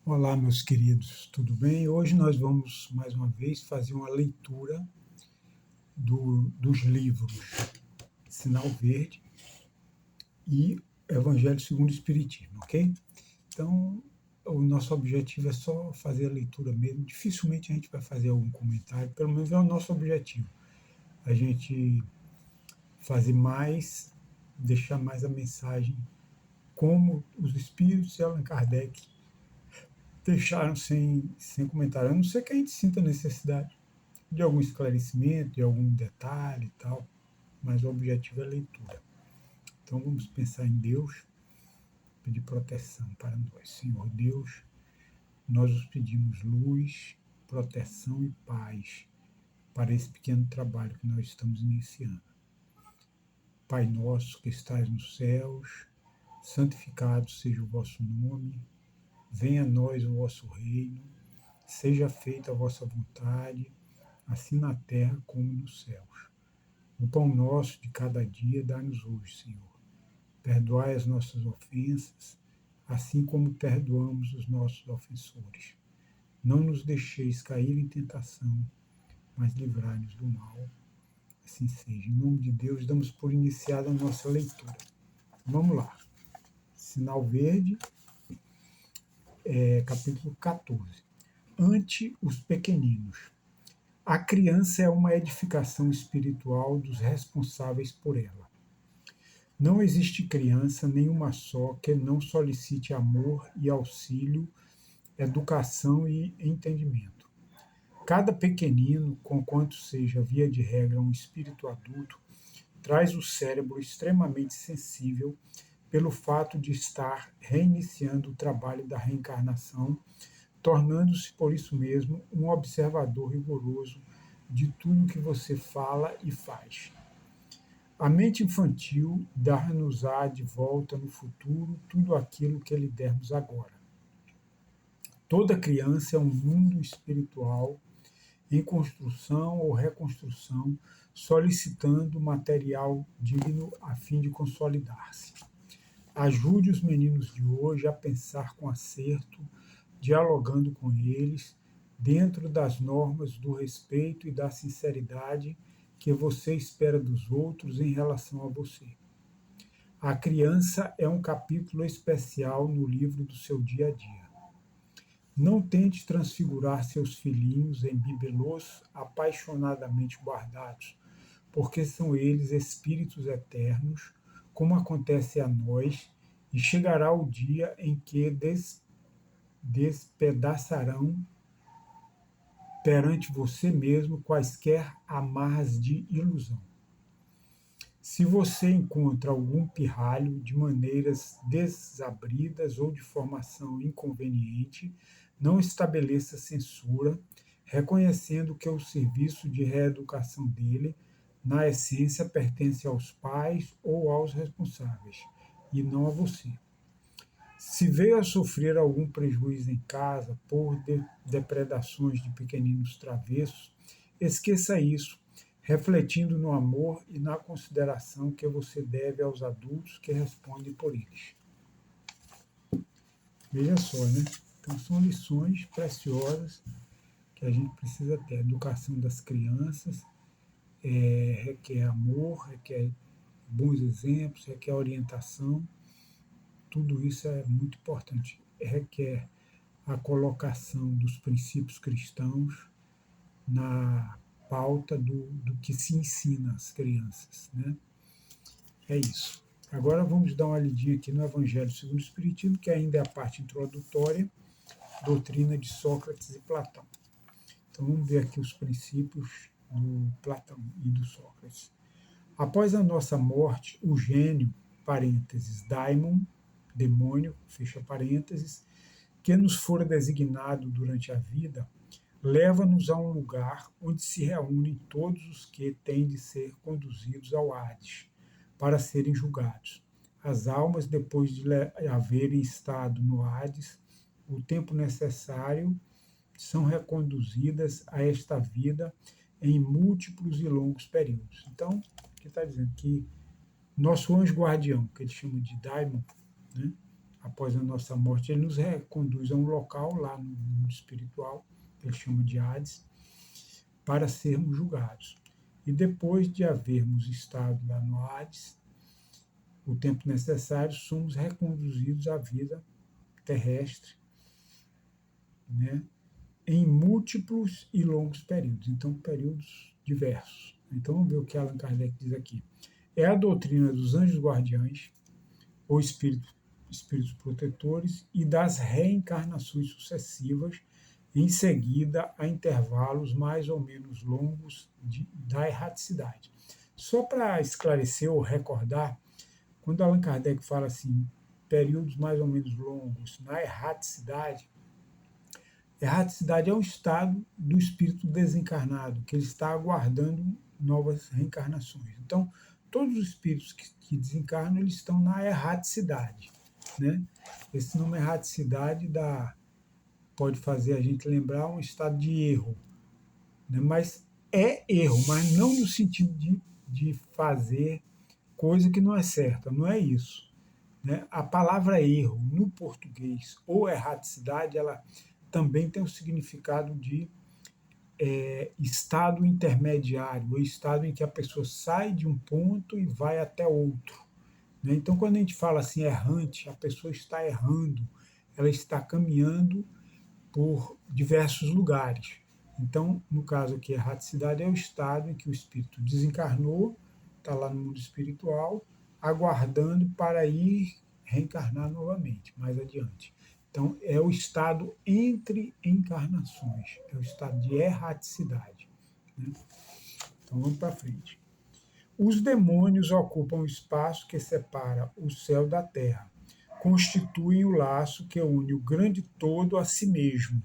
Olá, meus queridos, tudo bem? Hoje nós vamos mais uma vez fazer uma leitura dos livros Sinal Verde e Evangelho segundo o Espiritismo, ok? Então, o nosso objetivo é só fazer a leitura mesmo. Dificilmente a gente vai fazer algum comentário, pelo menos é o nosso objetivo. A gente fazer mais, deixar mais a mensagem como os espíritos e Allan Kardec deixaram sem comentário, a não ser que a gente sinta necessidade de algum esclarecimento, de algum detalhe e tal, mas o objetivo é a leitura. Então vamos pensar em Deus, pedir proteção para nós. Senhor Deus, nós os pedimos luz, proteção e paz para esse pequeno trabalho que nós estamos iniciando. Pai nosso que estais nos céus, santificado seja o vosso nome, venha a nós o vosso reino, seja feita a vossa vontade, assim na terra como nos céus. O pão nosso de cada dia dá-nos hoje, Senhor. Perdoai as nossas ofensas, assim como perdoamos os nossos ofensores. Não nos deixeis cair em tentação, mas livrai-nos do mal. Assim seja. Em nome de Deus, damos por iniciada a nossa leitura. Vamos lá. Sinal Verde, capítulo 14. Ante os pequeninos. A criança é uma edificação espiritual dos responsáveis por ela. Não existe criança nenhuma só que não solicite amor e auxílio, educação e entendimento. Cada pequenino, conquanto seja via de regra um espírito adulto, traz o cérebro extremamente sensível pelo fato de estar reiniciando o trabalho da reencarnação, tornando-se por isso mesmo um observador rigoroso de tudo que você fala e faz. A mente infantil dar-nos-á de volta no futuro tudo aquilo que lhe dermos agora. Toda criança é um mundo espiritual em construção ou reconstrução, solicitando material digno a fim de consolidar-se. Ajude os meninos de hoje a pensar com acerto, dialogando com eles, dentro das normas do respeito e da sinceridade que você espera dos outros em relação a você. A criança é um capítulo especial no livro do seu dia a dia. Não tente transfigurar seus filhinhos em bibelôs apaixonadamente guardados, porque são eles espíritos eternos, como acontece a nós, e chegará o dia em que despedaçarão perante você mesmo quaisquer amarras de ilusão. Se você encontra algum pirralho de maneiras desabridas ou de formação inconveniente, não estabeleça censura, reconhecendo que o serviço de reeducação dele, na essência, pertence aos pais ou aos responsáveis, e não a você. Se veio a sofrer algum prejuízo em casa por depredações de pequeninos travessos, esqueça isso, refletindo no amor e na consideração que você deve aos adultos que respondem por eles. Veja só, né? Então são lições preciosas que a gente precisa ter. A educação das crianças requer amor, requer bons exemplos, requer orientação. Tudo isso é muito importante. Requer a colocação dos princípios cristãos na pauta do que se ensina às crianças, né? É isso. Agora vamos dar uma lidinha aqui no Evangelho segundo o Espiritismo, que ainda é a parte introdutória, doutrina de Sócrates e Platão. Então vamos ver aqui os princípios do Platão e do Sócrates. Após a nossa morte, o gênio, parênteses, daimon, demônio, fecha parênteses, que nos fora designado durante a vida, leva-nos a um lugar onde se reúnem todos os que têm de ser conduzidos ao Hades, para serem julgados. As almas, depois de haverem estado no Hades o tempo necessário, são reconduzidas a esta vida em múltiplos e longos períodos. Então, o que está dizendo? Que nosso anjo guardião, que ele chama de daimon, né, após a nossa morte, ele nos reconduz a um local lá no mundo espiritual, que ele chama de Hades, para sermos julgados. E depois de havermos estado lá no Hades, o tempo necessário, somos reconduzidos à vida terrestre, né, em múltiplos e longos períodos, então períodos diversos. Então vamos ver o que Allan Kardec diz aqui. É a doutrina dos anjos guardiães, ou espíritos protetores, e das reencarnações sucessivas, em seguida a intervalos mais ou menos longos da erraticidade. Só para esclarecer ou recordar, quando Allan Kardec fala assim, períodos mais ou menos longos na erraticidade, erraticidade é um estado do espírito desencarnado, que ele está aguardando novas reencarnações. Então, todos os espíritos que desencarnam, eles estão na erraticidade. Né? Esse nome erraticidade pode fazer a gente lembrar um estado de erro. Né? Mas é erro, mas não no sentido de fazer coisa que não é certa, não é isso. Né? A palavra erro no português ou erraticidade, ela também tem o significado de estado intermediário, ou estado em que a pessoa sai de um ponto e vai até outro. Né? Então, quando a gente fala assim errante, a pessoa está errando, ela está caminhando por diversos lugares. Então, no caso aqui, erraticidade é o estado em que o espírito desencarnou, está lá no mundo espiritual, aguardando para ir reencarnar novamente, mais adiante. Então, é o estado entre encarnações, é o estado de erraticidade. Né? Então, vamos para frente. Os demônios ocupam o espaço que separa o céu da terra, constituem o laço que une o grande todo a si mesmo,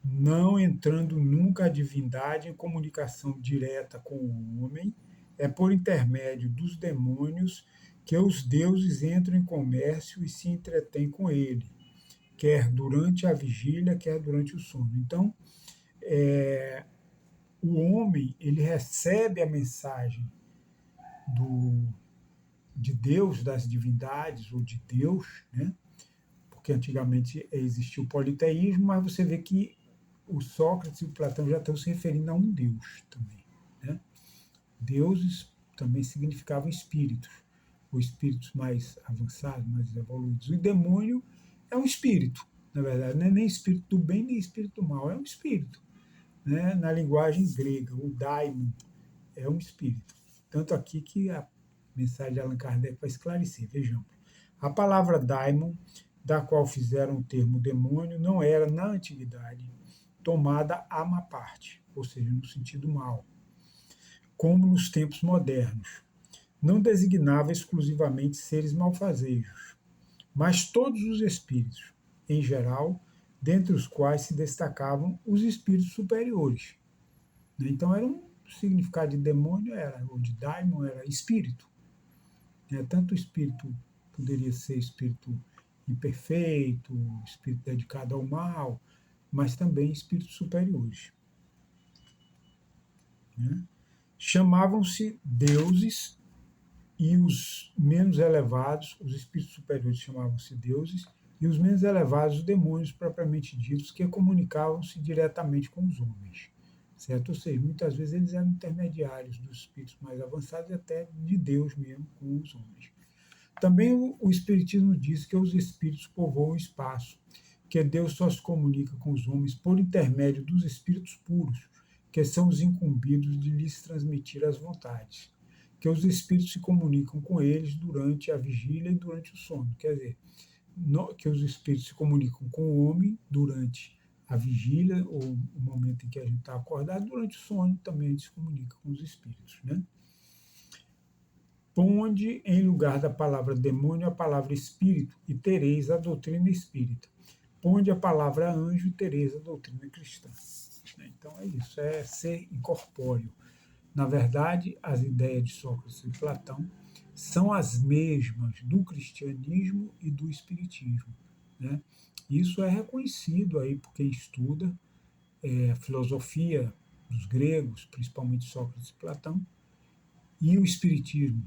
não entrando nunca a divindade em comunicação direta com o homem, é por intermédio dos demônios que os deuses entram em comércio e se entretêm com ele, quer durante a vigília, quer durante o sono. Então, o homem ele recebe a mensagem do, de Deus, das divindades ou de Deus, né? Porque antigamente existia o politeísmo, mas você vê que o Sócrates e o Platão já estão se referindo a um Deus também. Né? Deuses também significavam espíritos, ou espíritos mais avançados, mais evoluídos. O demônio é um espírito, na verdade, não é nem espírito do bem nem espírito do mal, é um espírito. Né? Na linguagem grega, o daimon é um espírito. Tanto aqui que a mensagem de Allan Kardec vai esclarecer. Vejamos. A palavra daimon, da qual fizeram o termo demônio, não era, na antiguidade, tomada à má parte, ou seja, no sentido mal, como nos tempos modernos. Não designava exclusivamente seres malfazejos, mas todos os espíritos, em geral, dentre os quais se destacavam os espíritos superiores. Então, era um significado de demônio, ou de daimon, era espírito. Tanto o espírito poderia ser espírito imperfeito, espírito dedicado ao mal, mas também espíritos superiores. Né? Chamavam-se deuses e os menos elevados, os espíritos superiores chamavam-se deuses, e os menos elevados, os demônios propriamente ditos, que comunicavam-se diretamente com os homens. Certo? Ou seja, muitas vezes eles eram intermediários dos espíritos mais avançados e até de Deus mesmo com os homens. Também o Espiritismo diz que os espíritos povoam o espaço, que Deus só se comunica com os homens por intermédio dos espíritos puros, que são os incumbidos de lhes transmitir as vontades, que os espíritos se comunicam com eles durante a vigília e durante o sono. Quer dizer, que os espíritos se comunicam com o homem durante a vigília, ou o momento em que a gente está acordado, durante o sono também a gente se comunica com os espíritos. Né? Ponde em lugar da palavra demônio a palavra espírito e tereis a doutrina espírita. Ponde a palavra anjo e tereis a doutrina cristã. Então é isso, é ser incorpóreo. Na verdade, as ideias de Sócrates e Platão são as mesmas do cristianismo e do espiritismo. Né? Isso é reconhecido aí por quem estuda a filosofia dos gregos, principalmente Sócrates e Platão, e o espiritismo.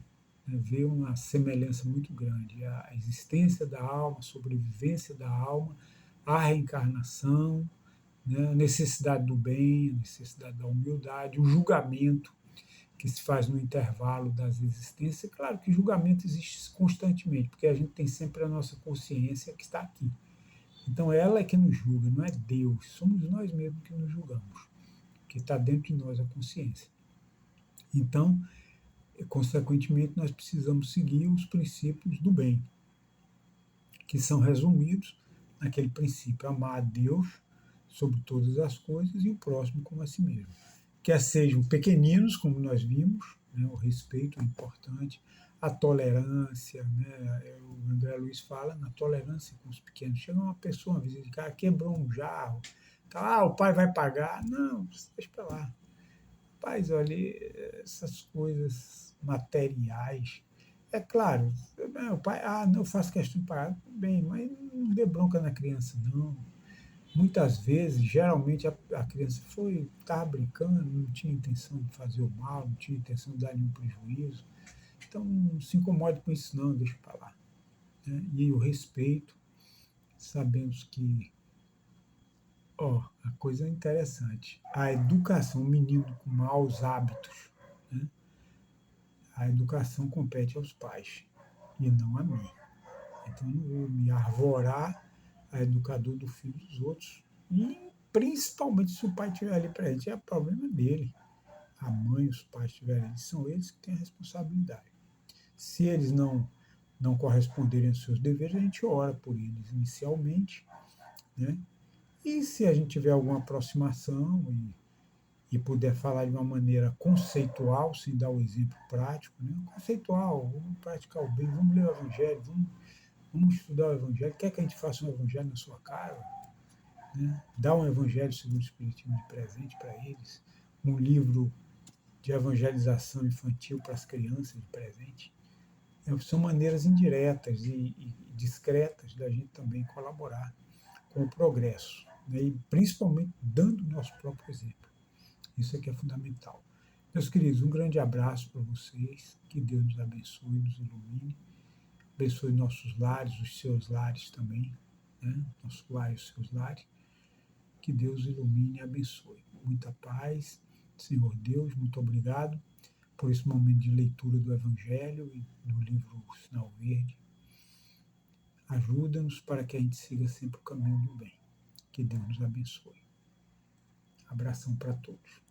né, vê uma semelhança muito grande. A existência da alma, a sobrevivência da alma, a reencarnação, né, a necessidade do bem, a necessidade da humildade, o julgamento que se faz no intervalo das existências. Claro que julgamento existe constantemente, porque a gente tem sempre a nossa consciência que está aqui. Então ela é que nos julga, não é Deus. Somos nós mesmos que nos julgamos, que está dentro de nós a consciência. Então, consequentemente, nós precisamos seguir os princípios do bem, que são resumidos naquele princípio: amar a Deus sobre todas as coisas e o próximo como a si mesmo. Quer sejam pequeninos, como nós vimos, né, o respeito é importante, a tolerância, né, o André Luiz fala na tolerância com os pequenos. Chega uma pessoa, uma visita de cara, quebrou um jarro, tá, o pai vai pagar. Não, deixa para lá. Paz, olha, essas coisas materiais. É claro, o pai, não, eu faço questão de pagar. Bem, mas não dê bronca na criança, não. Muitas vezes, geralmente, a criança estava brincando, não tinha intenção de fazer o mal, não tinha intenção de dar nenhum prejuízo. Então, não se incomode com isso, não, deixa para lá. Né? E o respeito, sabemos que, ó, a coisa é interessante. A educação, um menino com maus hábitos, né? A educação compete aos pais e não a mim. Então, eu não vou me arvorar a educador do filho dos outros. E principalmente se o pai estiver ali presente, é problema dele. A mãe, os pais estiverem ali, são eles que têm a responsabilidade. Se eles não corresponderem aos seus deveres, a gente ora por eles inicialmente, né? E se a gente tiver alguma aproximação e puder falar de uma maneira conceitual, sem dar o exemplo prático, né? Conceitual, vamos praticar o bem, vamos ler o Evangelho, vamos estudar o Evangelho. Quer que a gente faça um Evangelho na sua casa? Né? Dá um Evangelho segundo o Espiritismo de presente para eles, um livro de evangelização infantil para as crianças de presente. São maneiras indiretas e discretas da gente também colaborar com o progresso, né? E principalmente dando o nosso próprio exemplo. Isso aqui é fundamental. Meus queridos, um grande abraço para vocês, que Deus nos abençoe, nos ilumine, abençoe nossos lares, os seus lares também, né? Nossos lares, os seus lares, que Deus ilumine e abençoe. Muita paz, Senhor Deus, muito obrigado por esse momento de leitura do Evangelho e do livro Sinal Verde. Ajuda-nos para que a gente siga sempre o caminho do bem. Que Deus nos abençoe. Abração para todos.